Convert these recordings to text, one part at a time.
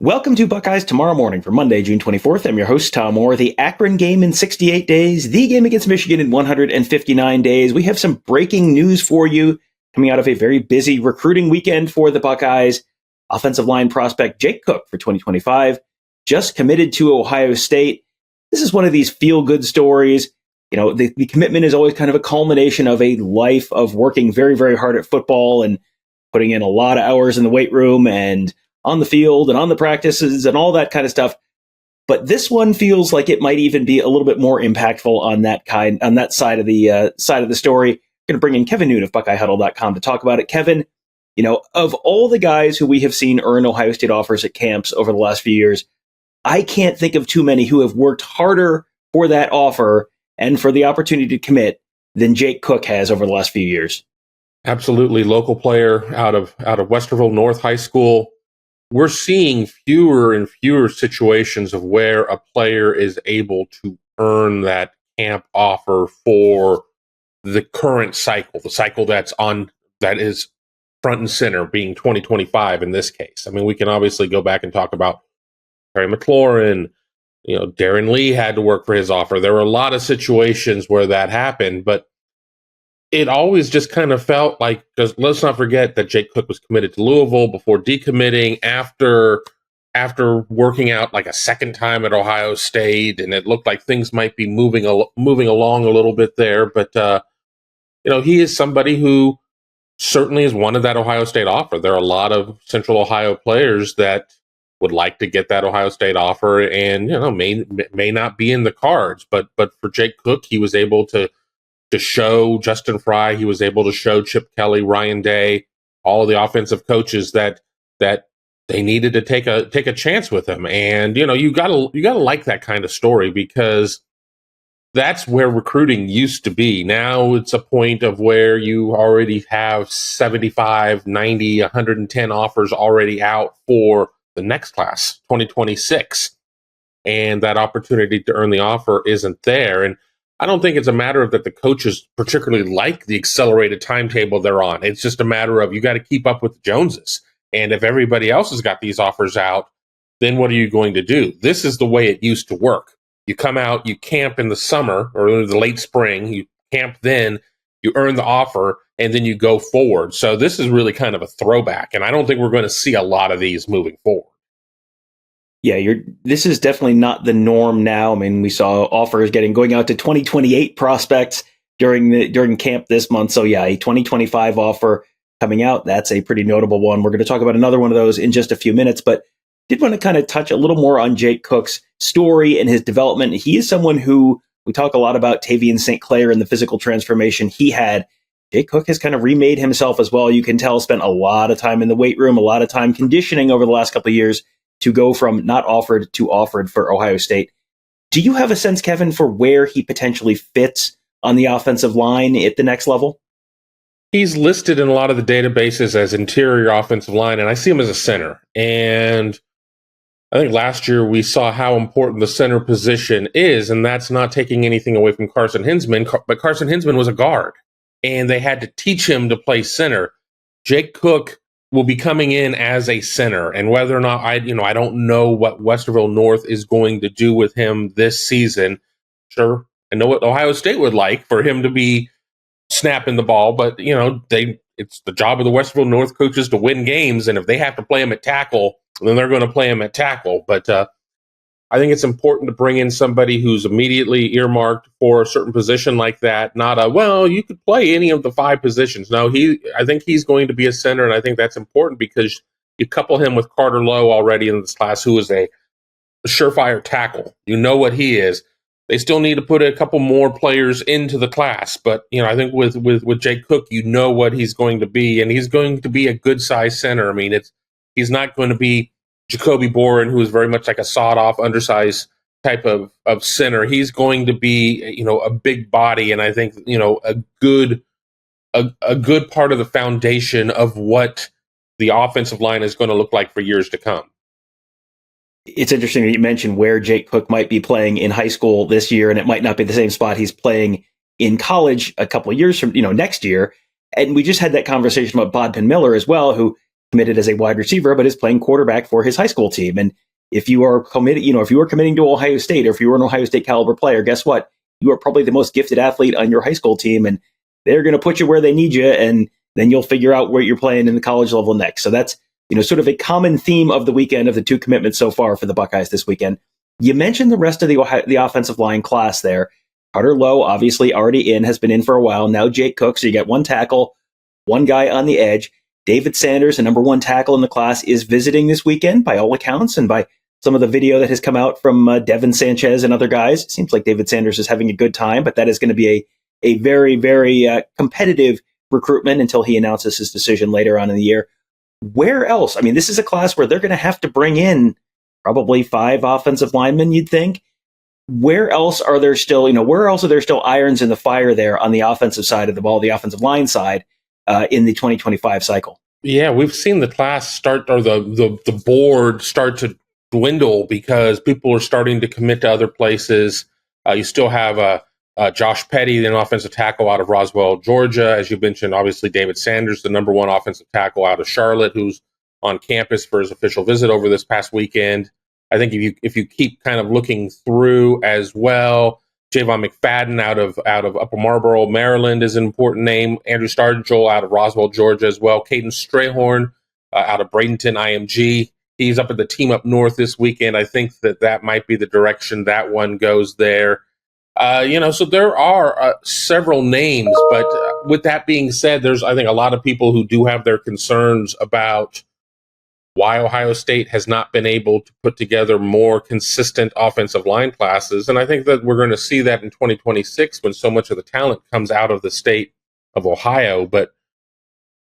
Welcome to Buckeyes Tomorrow Morning for Monday, June 24th. I'm your host, Tom Orr. The Akron game in 68 days, the game against Michigan in 159 days. We have some breaking news for you coming out of a very busy recruiting weekend for the Buckeyes. Offensive line prospect Jake Cook for 2025 just committed to Ohio State. This is one of these feel-good stories. You know, the commitment is always kind of a culmination of a life of working very, very hard at football and putting in a lot of hours in the weight room and on the field and on the practices and all that kind of stuff. But this one feels like it might even be a little bit more impactful on that side of the story. We're going to bring in Kevin Noon of BuckeyeHuddle.com to talk about it. Kevin, you know, of all the guys who we have seen earn Ohio State offers at camps over the last few years, I can't think of too many who have worked harder for that offer and for the opportunity to commit than Jake Cook has over the last few years. Absolutely. Local player out of Westerville North High School. We're seeing fewer and fewer situations of where a player is able to earn that camp offer for the current cycle, the cycle that is front and center, being 2025 in this case. I mean, we can obviously go back and talk about Terry McLaurin. You know, Darren Lee had to work for his offer. There were a lot of situations where that happened, but it always just kind of felt like, because let's not forget that Jake Cook was committed to Louisville before decommitting after working out like a second time at Ohio State, and it looked like things might be moving along a little bit there. But he is somebody who certainly has wanted that Ohio State offer. There are a lot of Central Ohio players that would like to get that Ohio State offer, and may not be in the cards. But for Jake Cook, he was able to show Justin Fry, he was able to show Chip Kelly, Ryan Day, all of the offensive coaches that they needed to take a chance with him. And you gotta like that kind of story, because that's where recruiting used to be. Now it's a point of where you already have 75, 90, 110 offers already out for the next class, 2026. And that opportunity to earn the offer isn't there. And I don't think it's a matter of that the coaches particularly like the accelerated timetable they're on. It's just a matter of you got to keep up with the Joneses. And if everybody else has got these offers out, then what are you going to do? This is the way it used to work. You come out, you camp in the summer or in the late spring, you camp then, you earn the offer, and then you go forward. So this is really kind of a throwback, and I don't think we're going to see a lot of these moving forward. Yeah, this is definitely not the norm now. I mean, we saw offers going out to 2028 prospects during camp this month. So yeah, a 2025 offer coming out. That's a pretty notable one. We're going to talk about another one of those in just a few minutes, but did want to kind of touch a little more on Jake Cook's story and his development. He is someone who we talk a lot about Tavian St. Clair and the physical transformation he had. Jake Cook has kind of remade himself as well. You can tell, spent a lot of time in the weight room, a lot of time conditioning over the last couple of years to go from not offered to offered for Ohio State. Do you have a sense, Kevin, for where he potentially fits on the offensive line at the next level? He's listed in a lot of the databases as interior offensive line, and I see him as a center. And I think last year we saw how important the center position is, and that's not taking anything away from Carson Hinsman, but Carson Hinsman was a guard, and they had to teach him to play center. Jake Cook will be coming in as a center, and whether or not I don't know what Westerville North is going to do with him this season. Sure, I know what Ohio State would like for him to be snapping the ball, but it's the job of the Westerville North coaches to win games, and if they have to play him at tackle, then they're going to play him at tackle. But I think it's important to bring in somebody who's immediately earmarked for a certain position like that. Not you could play any of the 5 positions. No, I think he's going to be a center, and I think that's important because you couple him with Carter Lowe already in this class, who is a surefire tackle. You know what he is. They still need to put a couple more players into the class, but I think with Jake Cook, you know what he's going to be, and he's going to be a good size center. I mean, he's not going to be Jacoby Boren, who is very much like a sawed-off, undersized type of center. He's going to be, a big body, and I think, a good part of the foundation of what the offensive line is going to look like for years to come. It's interesting that you mentioned where Jake Cook might be playing in high school this year, and it might not be the same spot he's playing in college a couple of years from, next year. And we just had that conversation about Bodman Miller as well, who committed as a wide receiver, but is playing quarterback for his high school team. And if you are committed, if you are committing to Ohio State, or if you are an Ohio State caliber player, guess what? You are probably the most gifted athlete on your high school team, and they're going to put you where they need you, and then you'll figure out where you're playing in the college level next. So that's, sort of a common theme of the weekend of the two commitments so far for the Buckeyes this weekend. You mentioned the rest of the offensive line class there. Carter Lowe, obviously already has been in for a while. Now Jake Cook, so you get one tackle, one guy on the edge. David Sanders, the number one tackle in the class, is visiting this weekend by all accounts, and by some of the video that has come out from Devin Sanchez and other guys. It seems like David Sanders is having a good time, but that is going to be a very, very competitive recruitment until he announces his decision later on in the year. Where else? I mean, this is a class where they're going to have to bring in probably 5 offensive linemen, you'd think. Where else are there still irons in the fire there on the offensive side of the ball, the offensive line side, in the 2025 cycle? Yeah, we've seen the class start, or the board start to dwindle because people are starting to commit to other places. You still have Josh Petty, an offensive tackle out of Roswell, Georgia. As you mentioned, obviously David Sanders, the number one offensive tackle out of Charlotte, who's on campus for his official visit over this past weekend. I think if you keep kind of looking through as well, Javon McFadden out of Upper Marlboro, Maryland is an important name. Andrew Stargell out of Roswell, Georgia as well. Caden Strayhorn out of Bradenton IMG. He's up at the Team Up North this weekend. I think that might be the direction that one goes there. So there are several names, but with that being said, there's, I think, a lot of people who do have their concerns about why Ohio State has not been able to put together more consistent offensive line classes. And I think that we're going to see that in 2026 when so much of the talent comes out of the state of Ohio. But,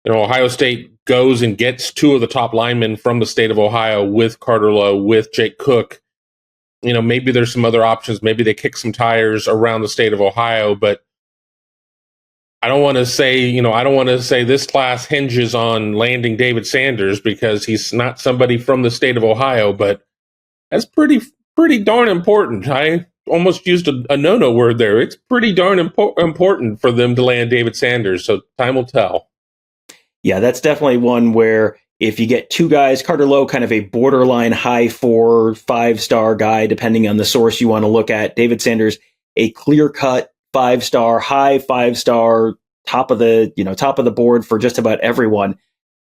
Ohio State goes and gets 2 of the top linemen from the state of Ohio with Carter Lowe, with Jake Cook. Maybe there's some other options. Maybe they kick some tires around the state of Ohio, but I don't want to say this class hinges on landing David Sanders because he's not somebody from the state of Ohio, but that's pretty darn important. I almost used a no-no word there. It's pretty darn important for them to land David Sanders, so time will tell. Yeah, that's definitely one where if you get 2 guys, Carter Lowe, kind of a borderline high 4, 5-star guy, depending on the source you want to look at. David Sanders, a clear-cut 5-star, high 5-star, top of the board for just about everyone.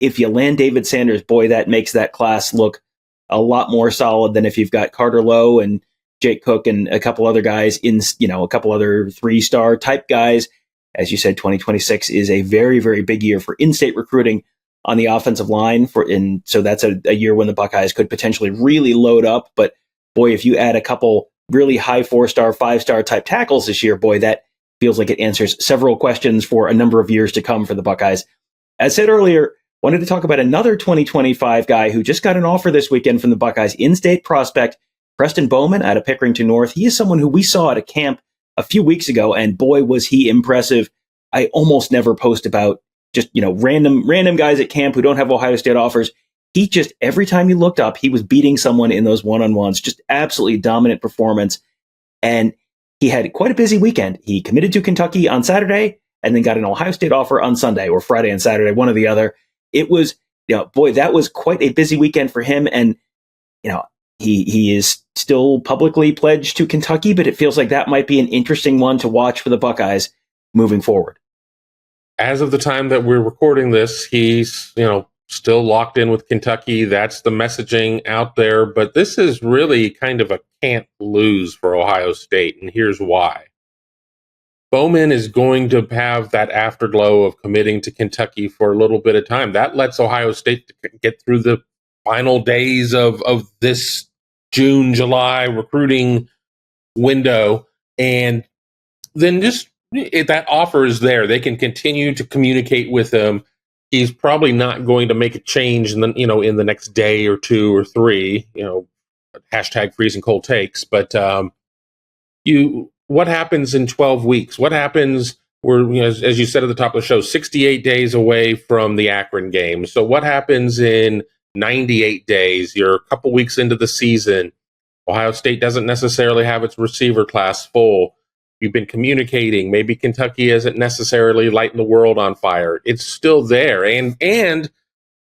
If you land David Sanders, boy, that makes that class look a lot more solid than if you've got Carter Lowe and Jake Cook and a couple other guys a couple other 3-star type guys. As you said, 2026 is a very, very big year for in-state recruiting on the offensive line, so that's a year when the Buckeyes could potentially really load up. But boy, if you add a couple really high 4-star, 5-star type tackles this year, boy, that feels like it answers several questions for a number of years to come for the Buckeyes. As said earlier, wanted to talk about another 2025 guy who just got an offer this weekend from the Buckeyes, in-state prospect Preston Bowman out of Pickerington North. He is someone who we saw at a camp a few weeks ago, and boy, was he impressive. I almost never post about just, random guys at camp who don't have Ohio State offers. He just, every time you looked up, he was beating someone in those one-on-ones, just absolutely dominant performance. And he had quite a busy weekend. He committed to Kentucky on Saturday and then got an Ohio State offer on Sunday, or Friday and Saturday, one or the other. It was, boy, that was quite a busy weekend for him. And, he is still publicly pledged to Kentucky, but it feels like that might be an interesting one to watch for the Buckeyes moving forward. As of the time that we're recording this, he's, still locked in with Kentucky. That's the messaging out there. But this is really kind of a can't lose for Ohio State, and here's why. Bowman is going to have that afterglow of committing to Kentucky for a little bit of time. That lets Ohio State get through the final days of this June, July recruiting window. And then just if that offer is there, they can continue to communicate with him. He's probably not going to make a change in the next day or 2 or 3, hashtag freezing cold takes. But what happens in 12 weeks? What happens? We're, as you said at the top of the show, 68 days away from the Akron game. So what happens in 98 days? You're a couple weeks into the season. Ohio State doesn't necessarily have its receiver class full. You've been communicating. Maybe Kentucky isn't necessarily lighting the world on fire. It's still there. And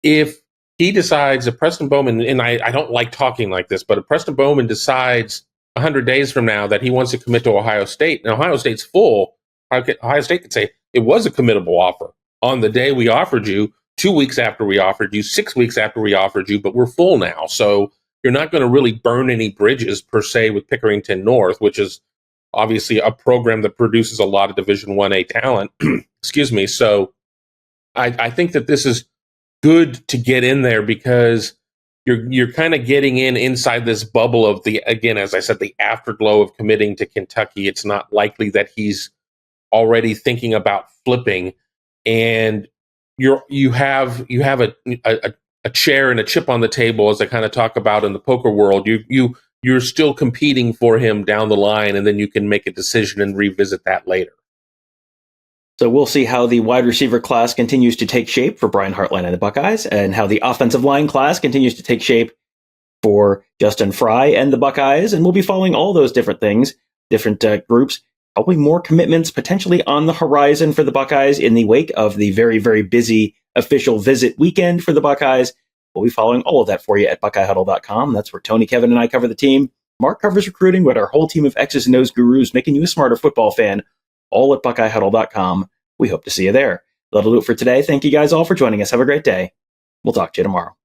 if he decides that Preston Bowman, and I don't like talking like this, but if Preston Bowman decides 100 days from now that he wants to commit to Ohio State, and Ohio State's full, Ohio State could say, it was a committable offer on the day we offered you, 2 weeks after we offered you, 6 weeks after we offered you, but we're full now. So you're not going to really burn any bridges per se with Pickerington North, which is obviously a program that produces a lot of Division 1A talent. Excuse me. So I think that this is good to get in there because you're kind of getting inside this bubble of the, again, as I said, the afterglow of committing to Kentucky. It's not likely that he's already thinking about flipping, and you have a chair and a chip on the table, as I kind of talk about in the poker world. You're still competing for him down the line, and then you can make a decision and revisit that later. So we'll see how the wide receiver class continues to take shape for Brian Hartline and the Buckeyes, and how the offensive line class continues to take shape for Justin Fry and the Buckeyes. And we'll be following all those different things, different groups, probably more commitments potentially on the horizon for the Buckeyes in the wake of the very, very busy official visit weekend for the Buckeyes. We'll be following all of that for you at BuckeyeHuddle.com. That's where Tony, Kevin, and I cover the team. Mark covers recruiting with our whole team of X's and O's gurus, making you a smarter football fan, all at BuckeyeHuddle.com. We hope to see you there. That'll do it for today. Thank you guys all for joining us. Have a great day. We'll talk to you tomorrow.